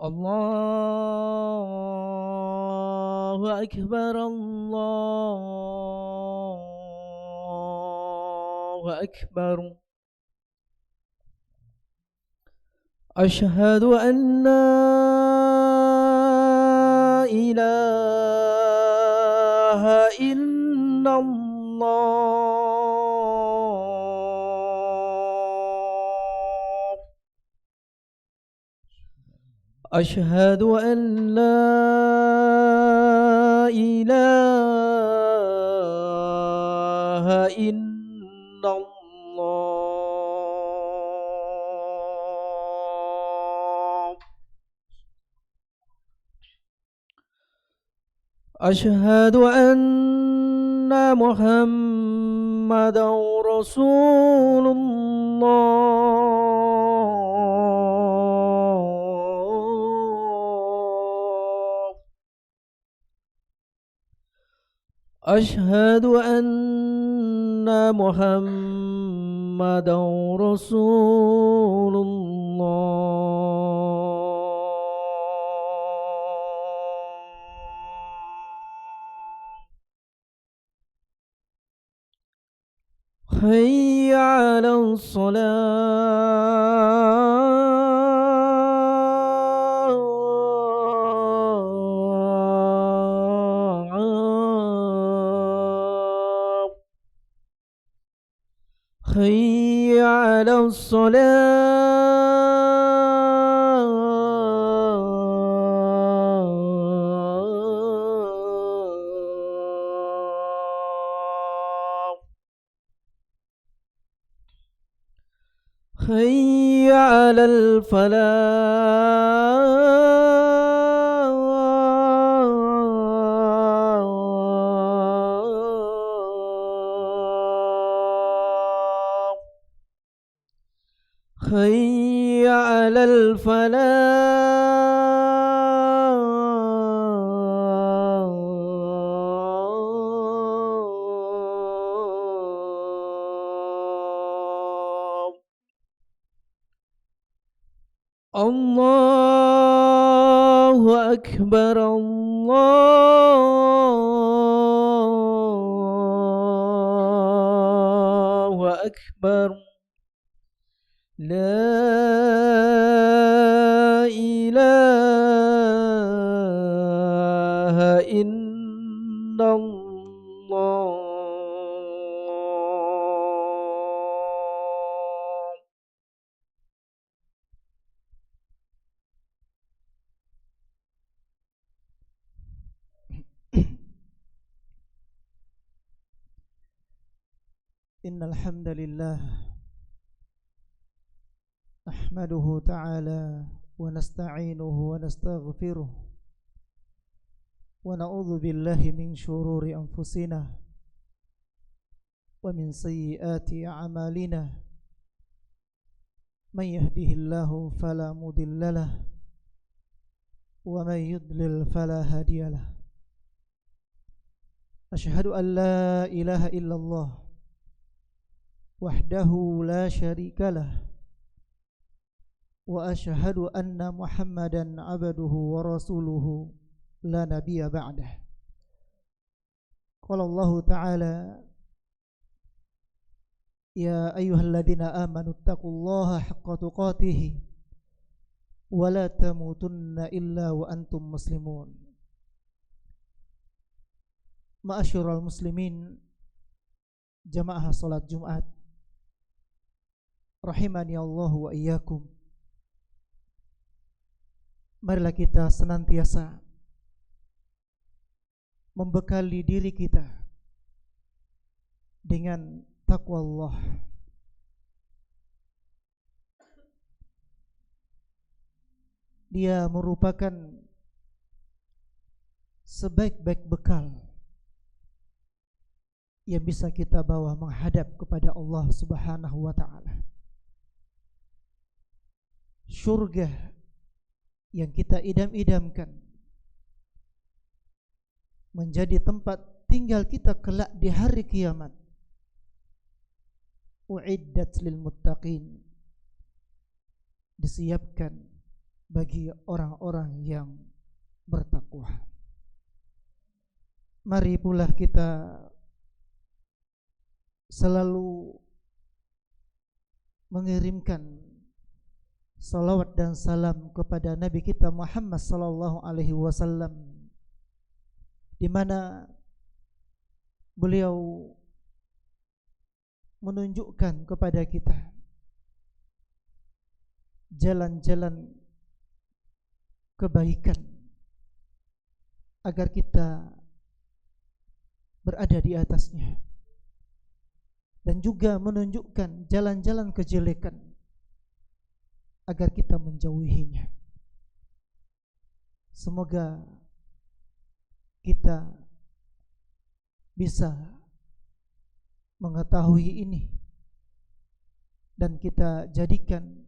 الله أكبر الله أكبر أشهد أن لا إله إلا الله أشهد أن لا إله إلا الله أشهد أن محمدا رسول الله أشهد أن محمدا رسول الله حي على الصلاة حي على الصلاة حي على الفلاح حي على الفلاح الله أكبر الله أكبر لا إله إلا الله إن الحمد لله نحمده تعالى ونستعينه ونستغفره ونعوذ بالله من شرور أنفسنا ومن سيئات أعمالنا من يهده الله فلا مضل له ومن يضلل فلا هادي له أشهد أن لا إله إلا الله وحده لا شريك له وأشهد أن محمدا عبده ورسوله لا نبي بعده قال الله تعالى يا أيها الذين آمنوا اتقوا الله حق تقاته ولا تموتن إلا وأنتم مسلمون Ma'asyiral muslimin, jamaah salat Jumat rahimani Allah wa iyyakum. Marilah kita senantiasa membekali diri kita dengan takwa Allah. Dia merupakan sebaik-baik bekal yang bisa kita bawa menghadap kepada Allah Subhanahu wa ta'ala. Surga yang kita idam-idamkan menjadi tempat tinggal kita kelak di hari kiamat. Uiddat lil muttaqin, disiapkan, bagi orang-orang yang bertakwa. Mari pula kita selalu mengirimkan salawat dan salam kepada Nabi kita Muhammad sallallahu alaihi wasallam, di mana beliau menunjukkan kepada kita jalan-jalan kebaikan agar kita berada di atasnya, dan juga menunjukkan jalan-jalan kejelekan agar kita menjauhinya. Semoga kita bisa mengetahui ini dan kita jadikan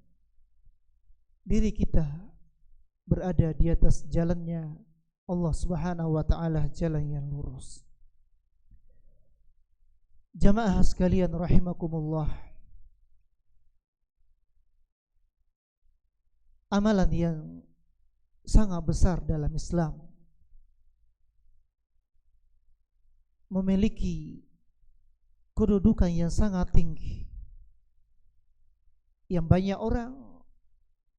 diri kita berada di atas jalannya Allah Subhanahu wa taala, jalan yang lurus. Jamaah sekalian rahimakumullah, amalan yang sangat besar dalam Islam memiliki kedudukan yang sangat tinggi yang banyak orang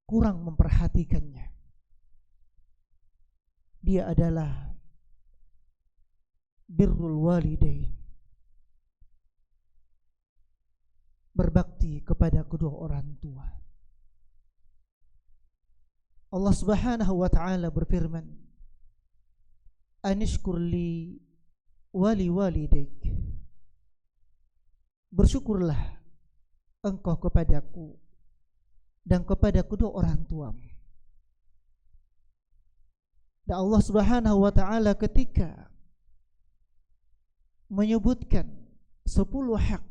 kurang memperhatikannya. Dia adalah birrul walidain, berbakti kepada kedua orang tua. Allah Subhanahu wa taala berfirman, anishkur li wali walidaik, bersyukurlah engkau kepadaku dan kepada kedua orang tuamu. Dan Allah Subhanahu wa taala ketika menyebutkan 10 hak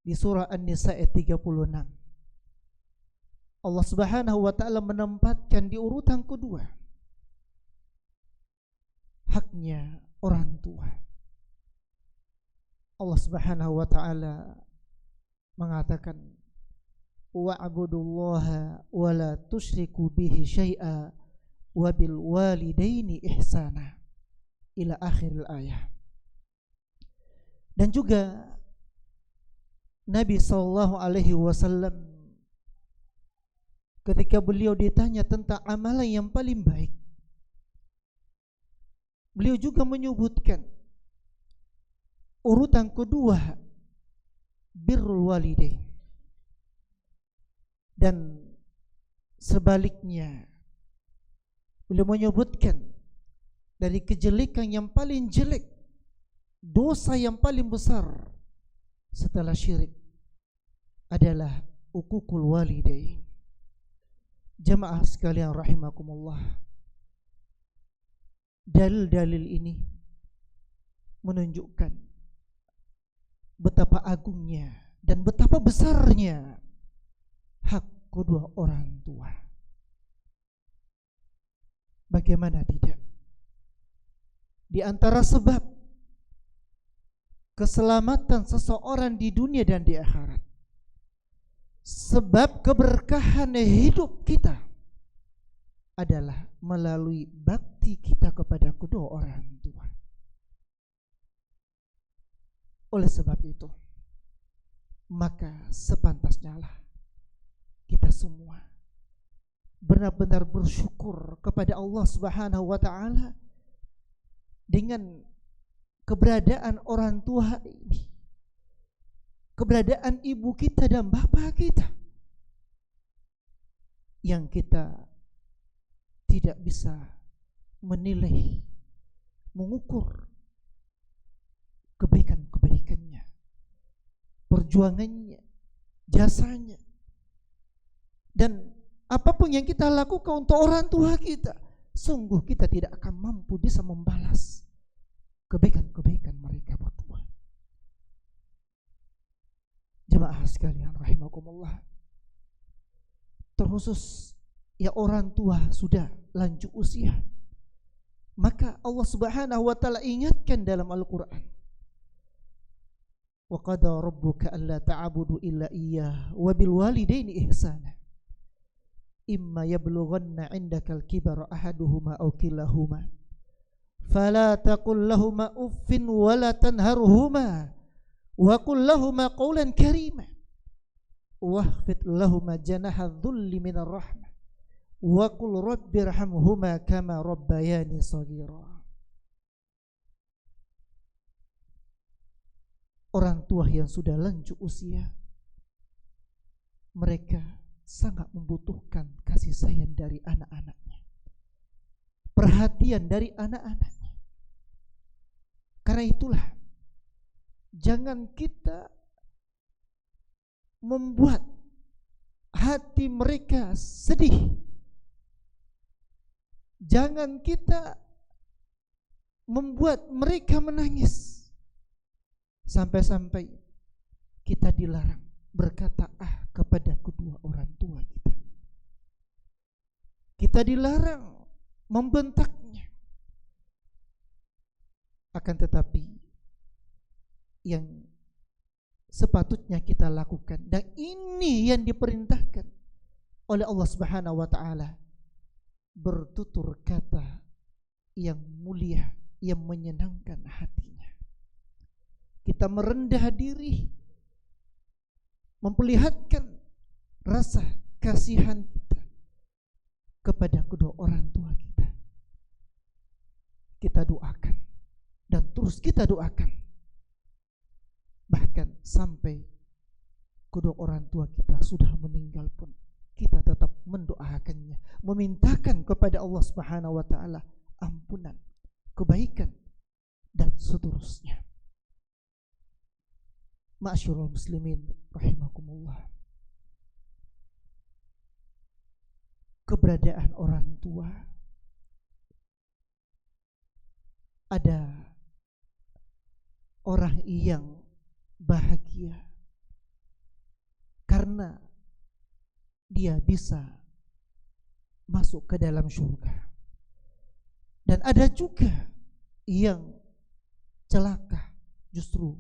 di surah An-Nisa ayat 36, Allah Subhanahu wa taala menempatkan di urutan kedua haknya orang tua. Allah Subhanahu wa taala mengatakan, wa'budullaha wa la tusyriku bihi syai'a wa bil walidaini ihsana, ila akhir ayat. Dan juga Nabi sallallahu alaihi wasallam ketika beliau ditanya tentang amalan yang paling baik, beliau juga menyebutkan urutan kedua birrul walidain, dan sebaliknya beliau menyebutkan dari kejelekan yang paling jelek, dosa yang paling besar setelah syirik adalah uququl walidain. Jamaah sekalian rahimakumullah, dalil-dalil ini menunjukkan betapa agungnya dan betapa besarnya hak kedua orang tua. Bagaimana tidak? Di antara sebab keselamatan seseorang di dunia dan di akhirat, sebab keberkahan hidup kita adalah melalui bakti kita kepada kedua orang tua. Oleh sebab itu, maka sepantasnya lah kita semua benar-benar bersyukur kepada Allah Subhanahu wa taala dengan keberadaan orang tua ini, keberadaan ibu kita dan bapak kita, yang kita tidak bisa menilai, mengukur kebaikan-kebaikannya, perjuangannya, jasanya, dan apapun yang kita lakukan untuk orang tua kita, sungguh kita tidak akan mampu bisa membalas kebaikan-kebaikan mereka berdua. Jemaah sekalian rahimakumullah, terkhusus ya orang tua sudah lanjut usia, maka Allah Subhanahu wa taala ingatkan dalam Al-Qur'an, wa qada rabbuka alla ta'budu illa iyyah wa bil walidaini ihsana. imma yablughanna 'indakal kibara ahaduhuma aw kilahuma fala taqul lahumā uffin wa la tanharhumā wa qul lahumā qawlan karīmā wakhfid lahumā janaha dhulli minar rahmah wa qul rabbirhamhumā kamā rabbayānī shaghīrā. Orang tua yang sudah lanjut usia, mereka sangat membutuhkan kasih sayang dari anak-anaknya, perhatian dari anak-anaknya. Karena itulah, jangan kita membuat hati mereka sedih. Jangan kita membuat mereka menangis. Sampai-sampai kita dilarang berkata kepada kedua orang tua kita. Kita dilarang membentaknya. Akan tetapi yang sepatutnya kita lakukan, dan ini yang diperintahkan oleh Allah Subhanahu wa taala, bertutur kata yang mulia, yang menyenangkan hatinya. Kita merendah diri, memperlihatkan rasa kasihan kita kepada kedua orang tua kita. Kita doakan dan terus kita doakan, bahkan sampai kedua orang tua kita sudah meninggal pun kita tetap mendoakannya, memintakan kepada Allah Subhanahu wa taala ampunan, kebaikan dan seterusnya. Ma'asyiral muslimin rahimakumullah. Keberadaan orang tua, ada orang yang bahagia karena dia bisa masuk ke dalam surga, dan ada juga yang celaka, justru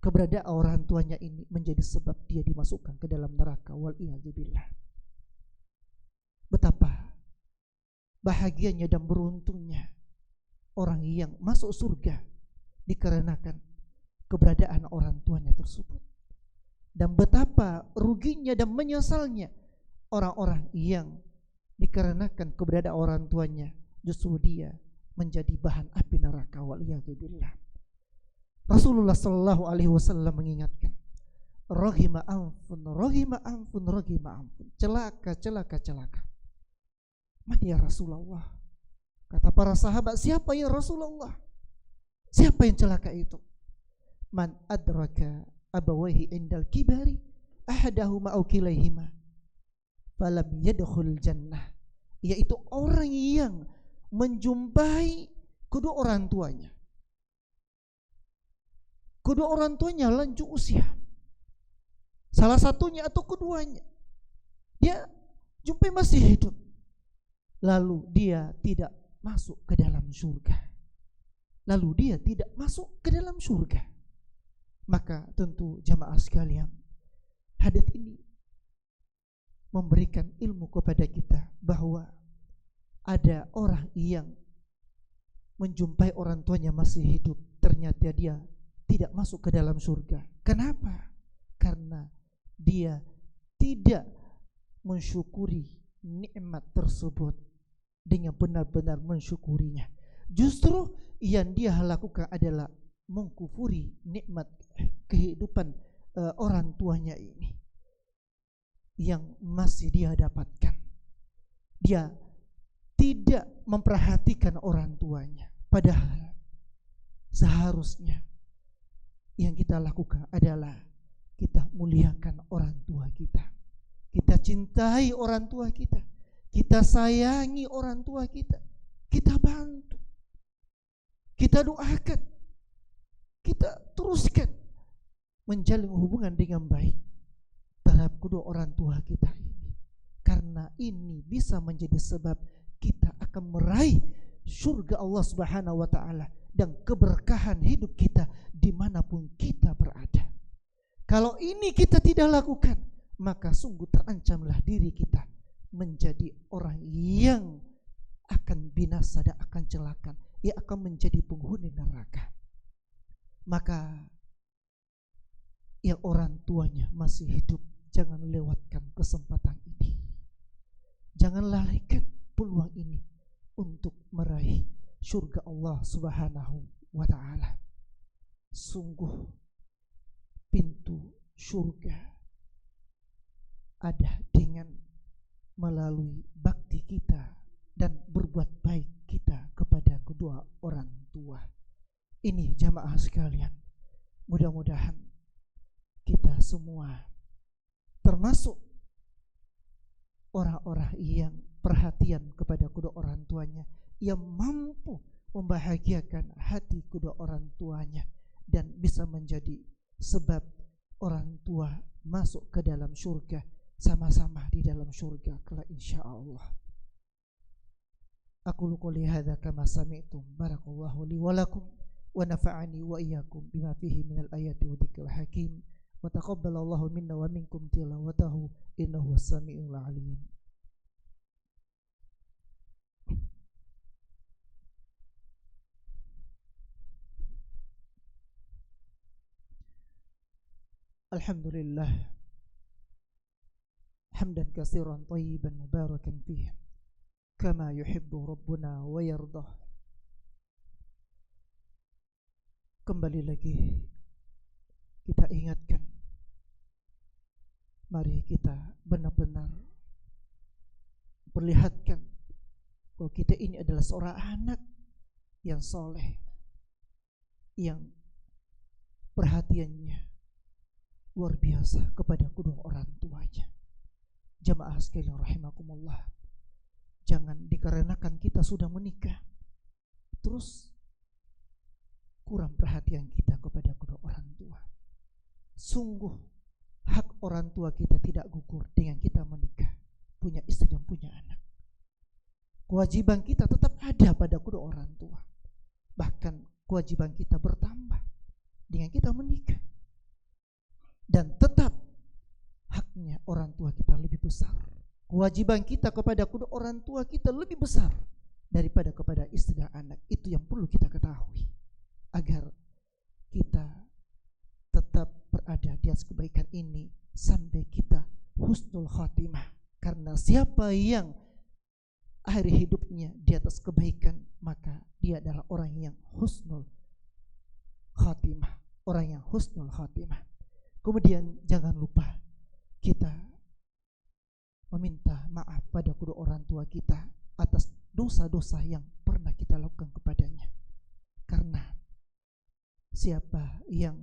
keberadaan orang tuanya ini menjadi sebab dia dimasukkan ke dalam neraka, wal'iyadzubillah. Betapa bahagianya dan beruntungnya orang yang masuk surga dikarenakan keberadaan orang tuanya tersebut, dan betapa ruginya dan menyesalnya orang-orang yang dikarenakan keberadaan orang tuanya justru dia menjadi bahan api neraka, wal'iyadzubillah. Rasulullah sallallahu alaihi wasallam mengingatkan, rohima ampun, rohima ampun, rohima ampun, celaka, celaka, celaka. Man ya Rasulullah? Kata para sahabat, siapa ya Rasulullah? Siapa yang celaka itu? Man adraka abawaihi indal kibari ahadahuma aw kilaihima falam yadkhul jannah, yaitu orang yang menjumpai kedua orang tuanya. Kedua orang tuanya lanjut usia, salah satunya atau keduanya dia jumpai masih hidup, lalu dia tidak masuk ke dalam surga, lalu dia tidak masuk ke dalam surga. Maka tentu jamaah sekalian, hadits ini memberikan ilmu kepada kita bahwa ada orang yang menjumpai orang tuanya masih hidup, ternyata dia tidak masuk ke dalam surga. Kenapa? Karena dia tidak mensyukuri nikmat tersebut dengan benar-benar mensyukurinya. Justru yang dia lakukan adalah mengkufuri nikmat kehidupan orang tuanya ini yang masih dia dapatkan. Dia tidak memperhatikan orang tuanya, padahal seharusnya yang kita lakukan adalah kita muliakan orang tua kita, kita cintai orang tua kita, kita sayangi orang tua kita, kita bantu, kita doakan, kita teruskan menjalin hubungan dengan baik terhadap kedua orang tua kita ini, karena ini bisa menjadi sebab kita akan meraih surga Allah Subhanahu wa taala dan keberkahan hidup kita dimanapun kita berada. Kalau ini kita tidak lakukan, maka sungguh terancamlah diri kita menjadi orang yang akan binasa dan akan celaka, ia akan menjadi penghuni neraka. Maka yang orang tuanya masih hidup, jangan lewatkan kesempatan ini, jangan lalaikan peluang ini untuk meraih surga Allah Subhanahu wa ta'ala. Sungguh pintu surga ada dengan melalui bakti kita dan berbuat baik kita kepada kedua orang tua. Ini jamaah sekalian, mudah-mudahan kita semua termasuk orang-orang yang perhatian kepada kedua orang tuanya, yang mampu membahagiakan hati kedua orang tuanya dan bisa menjadi sebab orang tua masuk ke dalam surga, sama-sama di dalam surga kelak insyaallah. Aku qouli hadza kama sami'tum, barakallahu li wa lakum wa nafa'ani wa iyyakum bima fihi minal ayati wa dzikril hakim wa taqabbalallahu minna wa minkum tilawatahu innahu was-sami'ul 'alim. Alhamdulillah hamdan katsiran thayyiban mubarakan fihi kama yuhibbu rabbuna wa yardah. Kembali lagi kita ingatkan, mari kita benar-benar perlihatkan bahwa kita ini adalah seorang anak yang soleh, yang perhatiannya luar biasa kepada kedua orang tuanya. Jamaah sekalian rahimakumullah, jangan dikarenakan kita sudah menikah terus kurang perhatian kita kepada kedua orang tua. Sungguh hak orang tua kita tidak gugur dengan kita menikah, punya istri dan punya anak. Kewajiban kita tetap ada pada kedua orang tua. Bahkan kewajiban kita bertambah dengan kita menikah. Dan tetap haknya orang tua kita lebih besar. Kewajiban kita kepada kedua orang tua kita lebih besar daripada kepada istri dan anak. Itu yang perlu kita ketahui, agar kita tetap berada di atas kebaikan ini sampai kita husnul khatimah. Karena siapa yang akhir hidupnya di atas kebaikan, maka dia adalah orang yang husnul khatimah, orang yang husnul khatimah. Kemudian jangan lupa kita meminta maaf pada kedua orang tua kita atas dosa-dosa yang pernah kita lakukan kepadanya. Karena siapa yang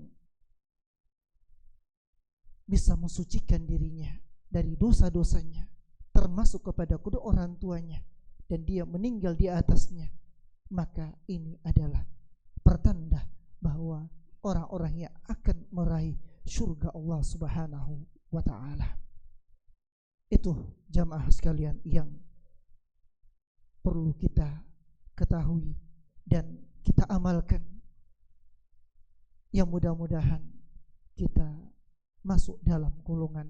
bisa mensucikan dirinya dari dosa-dosanya, termasuk kepada kedua orang tuanya, dan dia meninggal di atasnya, maka ini adalah pertanda bahwa orang-orang yang akan meraih surga Allah Subhanahu wa ta'ala. Itu jamaah sekalian yang perlu kita ketahui dan kita amalkan, yang mudah-mudahan kita masuk dalam golongan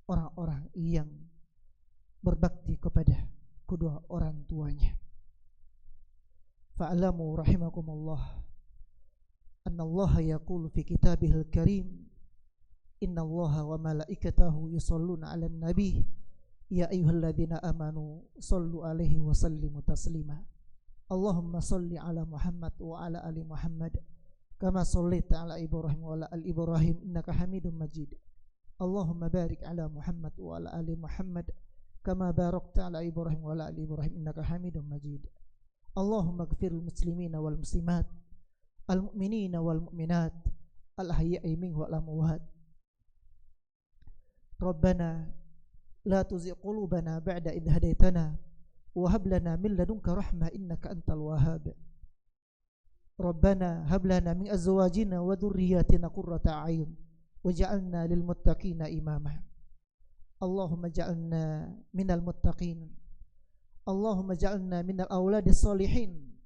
orang-orang yang berbakti kepada kedua orang tuanya. Fa'alamu rahimakumullah anna Allah yaqulu fi kitabihil karim, inna Allaha wa malaikatahu yusalluna 'alan nabi ya ayyuhalladzina amanu sallu 'alaihi wa sallimu taslima. Allahumma salli 'ala Muhammad wa 'ala ali Muhammad kama shallaita 'ala Ibrahim wa 'ala ali Ibrahim innaka Hamidum Majid. Allahumma barik 'ala Muhammad wa 'ala ali Muhammad kama barakta 'ala Ibrahim wa 'ala ali Ibrahim innaka Hamidum Majid. Allahumma ighfiril muslimina wal muslimat, al mu'minina wal mu'minat, al ahya'i minhum wal amwat. Rabbana la tuzigh qulubana ba'da idh hadaytana wa hab lana min ladunka rahmah innaka antal wahhab. Rabbana hab lana min azwajina wa dhurriyyatina qurrata a'yun waj'alna lil muttaqina imama. Allahumma ja'alna minal muttaqin. Allahumma ja'alna minal auladis salihin.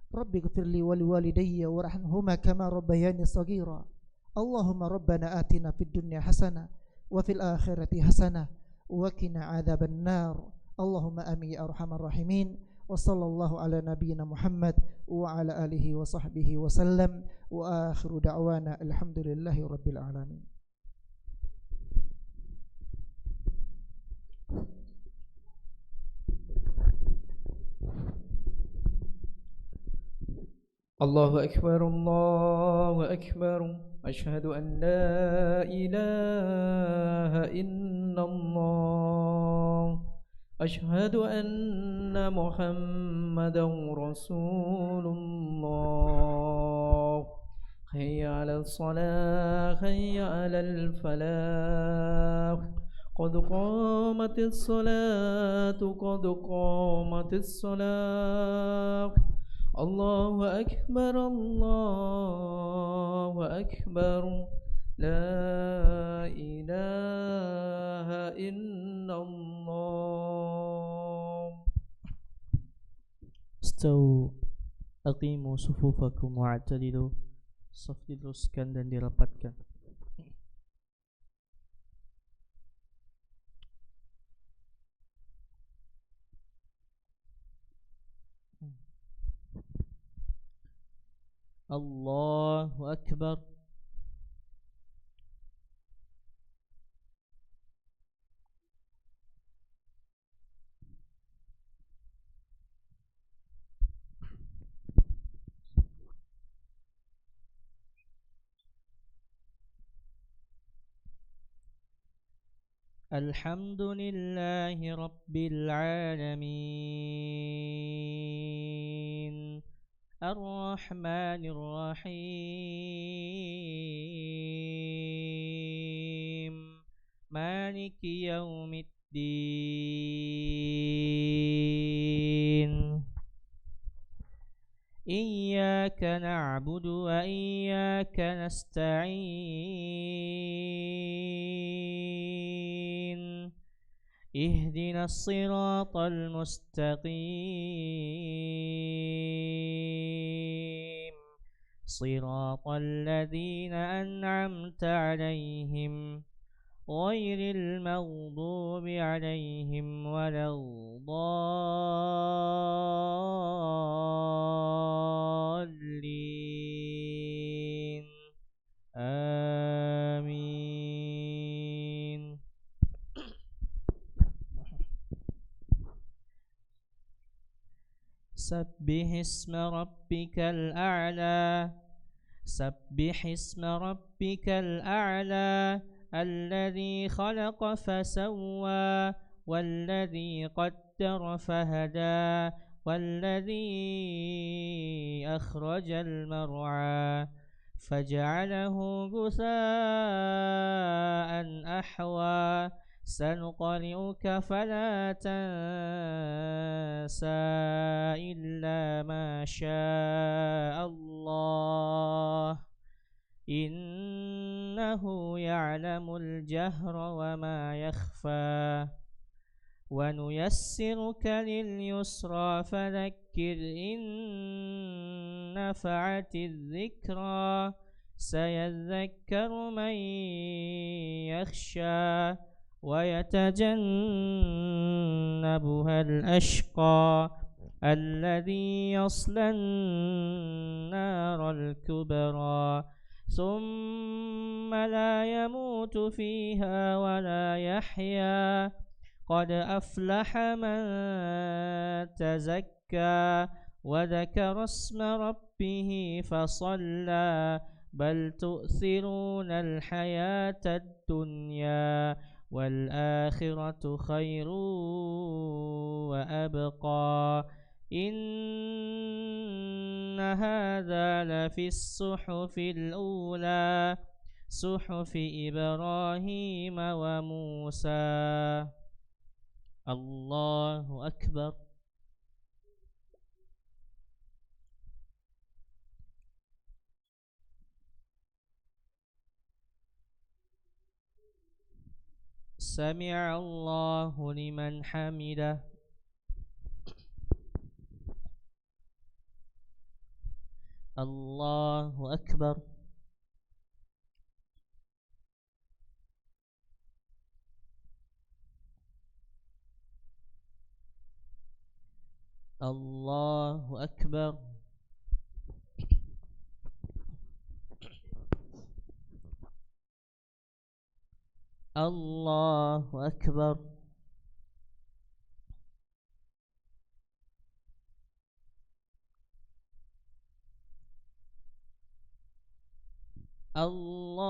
Rabbi ighfirli wa liwalidayya warhamhuma kama rabbayani shaghira. Allahumma rabbana atina fid dunya hasanah wa fil akhirati hasanah wa qina adzaban nar. Allahumma amin ya arhamar rahimin. Wa sallallahu ala nabiyyina Muhammad wa ala alihi wa sahbihi wa sallam. Wa akhiru da'wana alhamdulillahi rabbil alamin. الله أكبر الله أكبر أشهد أن لا إله إلا الله أشهد أن محمدا رسول الله حي على الصلاة حي على الفلاح قد قامت الصلاة قد قامت الصلاة الله أكبر الله أكبر لا إله إلا الله استووا أقيموا صفوفكم واعتدلوا saf diluruskan dan dirapatkan. Allahu Akbar. Alhamdulillahi Rabbil Alamin Ar-Rahmanir Rahim Maliki Yawmiddin Iyyaka na'budu wa iyyaka nasta'in Ihdinas siratal mustaqim Siratal ladzina an'amta 'alaihim ghairil maghdubi 'alaihim waladdallin. Amin. Sabbih isma rabbikal a'la Sabbih isma rabbikal a'la الذي خلق فسوى والذي قدر فهدى والذي أخرج المرعى فجعله غثاء أحوى سنقرئك فلا تنسى إلا ما شاء الله إنه يعلم الجهر وما يخفى ونيسرك لليسرى فذكر إن نفعت الذكرى سيذكر من يخشى ويتجنبها الأشقى الذي يصلى النار الكبرى ثم لا يموت فيها ولا يحيا قد أفلح من تزكى وذكر اسم ربه فصلى بل تؤثرون الحياة الدنيا والآخرة خير وأبقى إن هذا لفي الصحف الأولى صحف إبراهيم وموسى الله أكبر. سمع الله لمن حمده. الله أكبر. الله أكبر. الله أكبر.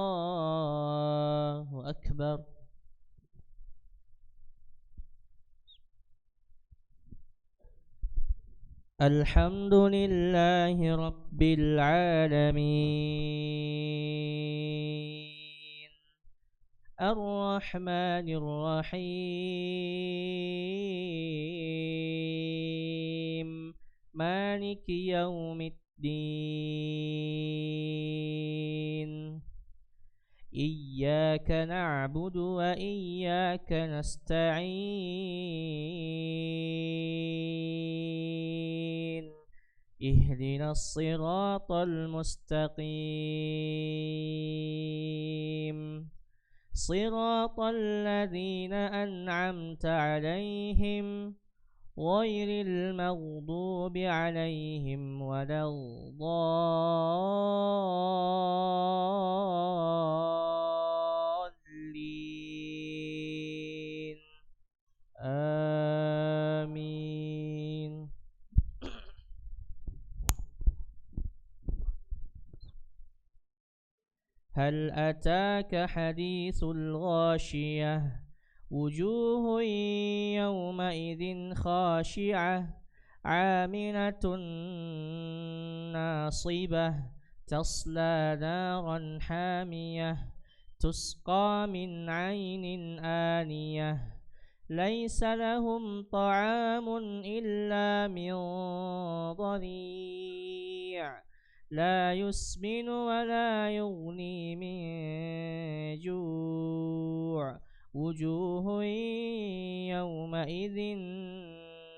الله أكبر. الحمد لله رب العالمين الرحمن الرحيم مالك يوم الدين إياك نعبد وإياك نستعين اهدنا الصراط المستقيم صراط الذين أنعمت عليهم غير المغضوب عليهم ولا الضالين آمين. هل أتاك حديث الغاشية وجوه يومئذ خاشعة عاملة ناصبة تصلى نارا حامية تسقى من عين آنية ليس لهم طعام إلا من ضريع لا يسمن ولا يغني من جوع وجوه يومئذ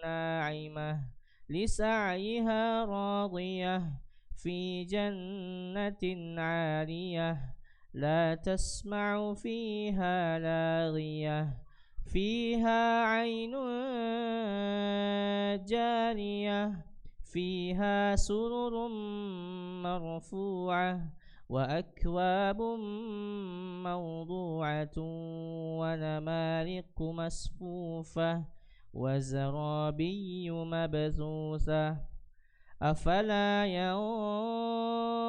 ناعمة لسعيها راضية في جنة عالية لا تسمع فيها لاغية فيها عين جارية فيها سرر مرفوعة وأكواب موضوعة ونمارق مصفوفة وزرابي مبثوثة أفلا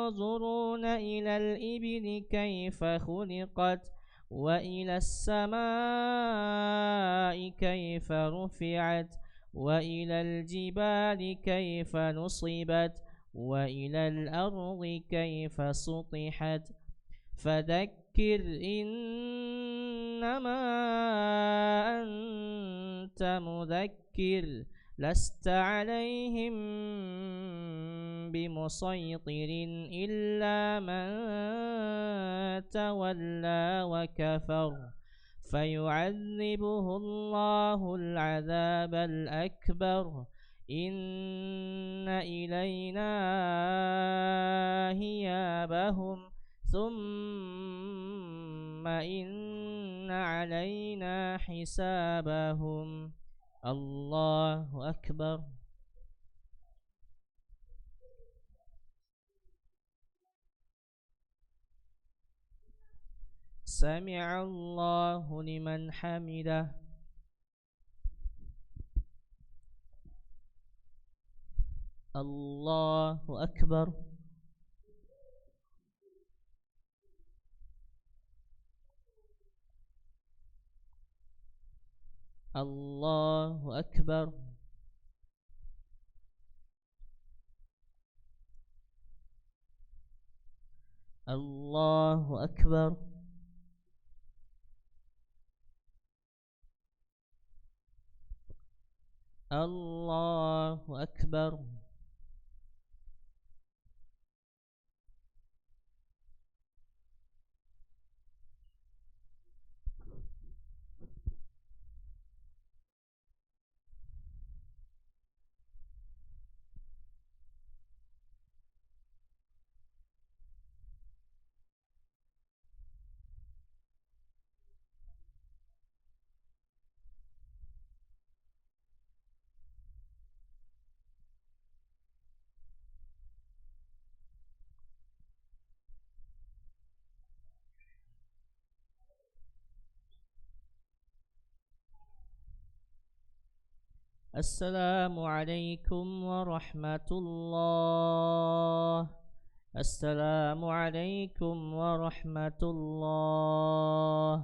ينظرون إلى الإبل كيف خلقت وإلى السماء كيف رفعت وإلى الجبال كيف نصبت وإلى الأرض كيف سطحت فذكر إنما أنت مذكر لست عليهم بمسيطر إلا من تولى وكفر فيعذبه الله العذاب الأكبر إن إلينا إيابهم ثم إن علينا حسابهم. الله أكبر. سمع الله لمن حمده. الله أكبر. الله أكبر. الله أكبر. الله أكبر. السلام عليكم ورحمة الله. السلام عليكم ورحمة الله.